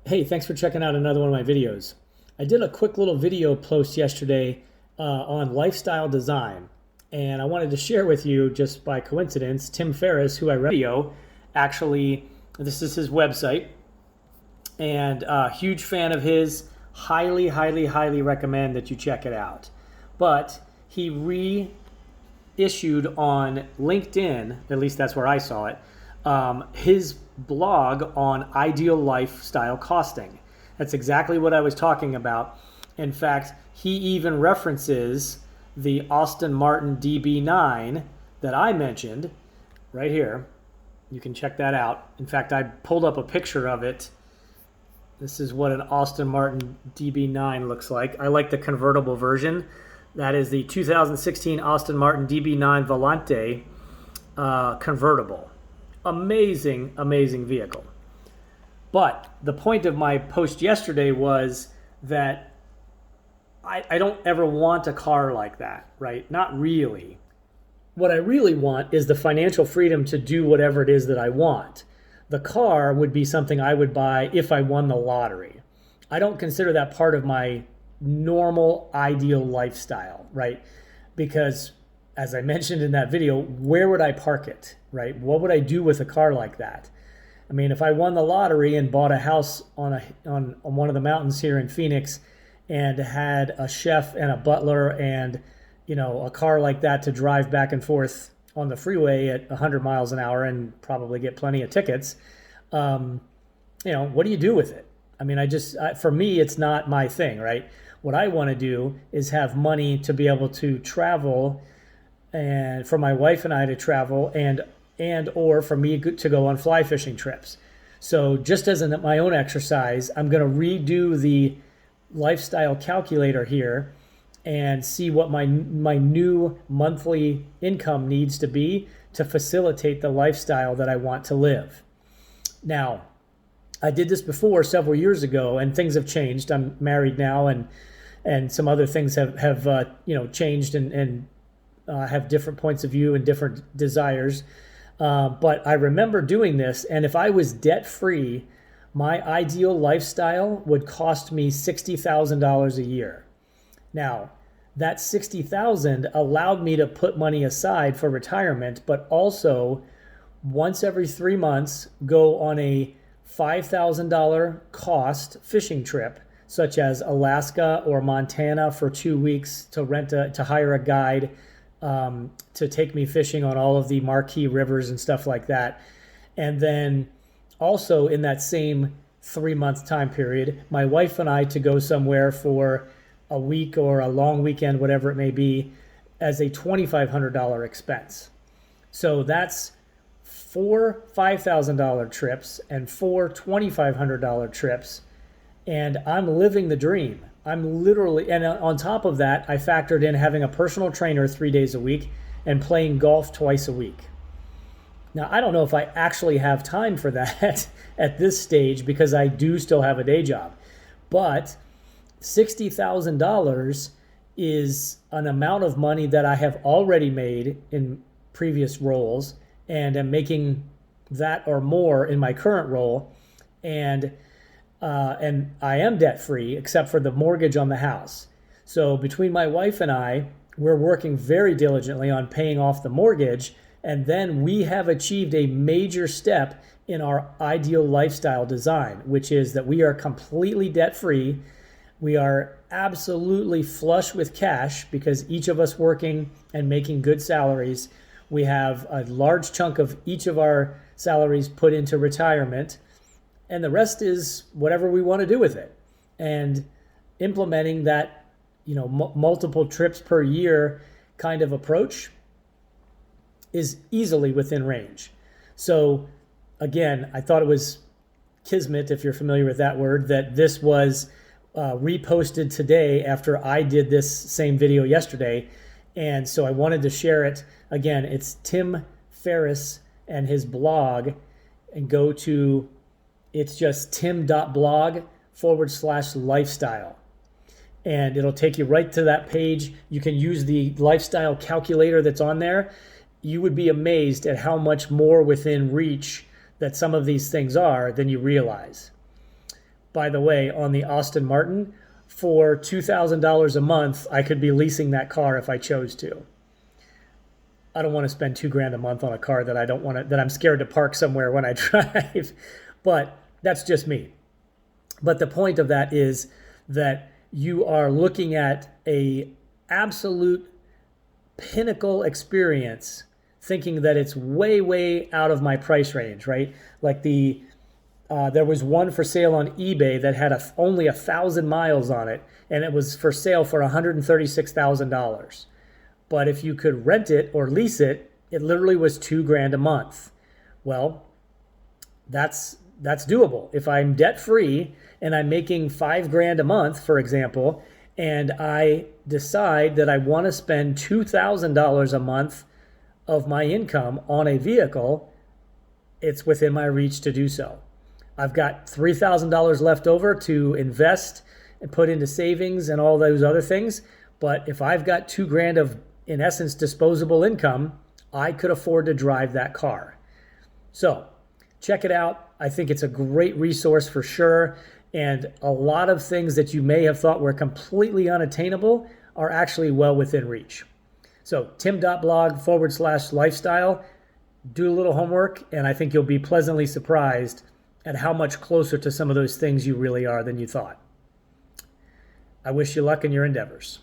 Hey, thanks for checking out another one of my videos. I did a quick little video post yesterday on lifestyle design, and I wanted to share with you, just by coincidence, Tim Ferriss, who I read video, actually, this is his website, and a huge fan of his, highly recommend that you check it out. But he reissued on LinkedIn, at least that's where I saw it, his blog on ideal lifestyle costing. That's exactly what I was talking about. In fact, he even references the Aston Martin DB9 that I mentioned right here. You can check that out. In fact, I pulled up a picture of it. This is what an Aston Martin DB9 looks like. I like the convertible version. That is the 2016 Aston Martin DB9 Volante convertible. Amazing vehicle. But the point of my post yesterday was that I don't ever want a car like that, right? Not really. What I really want is the financial freedom to do whatever it is that I want. The car would be something I would buy if I won the lottery. I don't consider that part of my normal ideal lifestyle, right? Because as I mentioned in that video, where would I park it, right? What would I do with a car like that? I mean, if I won the lottery and bought a house on one of the mountains here in Phoenix and had a chef and a butler and, a car like that to drive back and forth on the freeway at 100 miles an hour and probably get plenty of tickets, what do you do with it? I mean, for me, it's not my thing, right? What I want to do is have money to be able to travel, and for my wife and I to travel, and or for me to go on fly fishing trips. So just as my own exercise, I'm going to redo the lifestyle calculator here and see what my new monthly income needs to be to facilitate the lifestyle that I want to live. Now, I did this before several years ago, and things have changed. I'm married now, and some other things have changed and have different points of view and different desires. But I remember doing this, and if I was debt-free, my ideal lifestyle would cost me $60,000 a year. Now, that $60,000 allowed me to put money aside for retirement, but also once every 3 months go on a $5,000 cost fishing trip, such as Alaska or Montana for 2 weeks, to hire a guide to take me fishing on all of the marquee rivers and stuff like that. And then also in that same 3-month time period, my wife and I to go somewhere for a week or a long weekend, whatever it may be, as a $2,500 expense. So that's 4 $5,000 trips and 4 $2,500 trips. And I'm living the dream. I'm literally, and on top of that, I factored in having a personal trainer 3 days a week and playing golf twice a week. Now, I don't know if I actually have time for that at this stage because I do still have a day job. But $60,000 is an amount of money that I have already made in previous roles and am making that or more in my current role. And I am debt-free except for the mortgage on the house. So between my wife and I, we're working very diligently on paying off the mortgage, and then we have achieved a major step in our ideal lifestyle design, which is that we are completely debt-free. We are absolutely flush with cash because each of us working and making good salaries. We have a large chunk of each of our salaries put into retirement, and the rest is whatever we want to do with it. And implementing that, multiple trips per year kind of approach is easily within range. So again, I thought it was kismet, if you're familiar with that word, that this was reposted today after I did this same video yesterday. And so I wanted to share it. Again, it's Tim Ferriss and his blog, and go to, it's just tim.blog/lifestyle. And it'll take you right to that page. You can use the lifestyle calculator that's on there. You would be amazed at how much more within reach that some of these things are than you realize. by the way, on the Aston Martin, for $2,000 a month, I could be leasing that car if I chose to. I don't want to spend $2,000 a month on a car that I don't want to, that I'm scared to park somewhere when I drive. But that's just me. But the point of that is that you are looking at a absolute pinnacle experience, thinking that it's way, way out of my price range, right? Like there was one for sale on eBay that had only 1,000 miles on it, and it was for sale for $136,000. But if you could rent it or lease it, it literally was $2,000 a month. Well, that's doable. If I'm debt free and I'm making $5,000 a month, for example, and I decide that I want to spend $2,000 a month of my income on a vehicle, it's within my reach to do so. I've got $3,000 left over to invest and put into savings and all those other things. But if I've got $2,000 of, in essence, disposable income, I could afford to drive that car. So check it out. I think it's a great resource for sure. And a lot of things that you may have thought were completely unattainable are actually well within reach. So tim.blog/lifestyle. Do a little homework, and I think you'll be pleasantly surprised at how much closer to some of those things you really are than you thought. I wish you luck in your endeavors.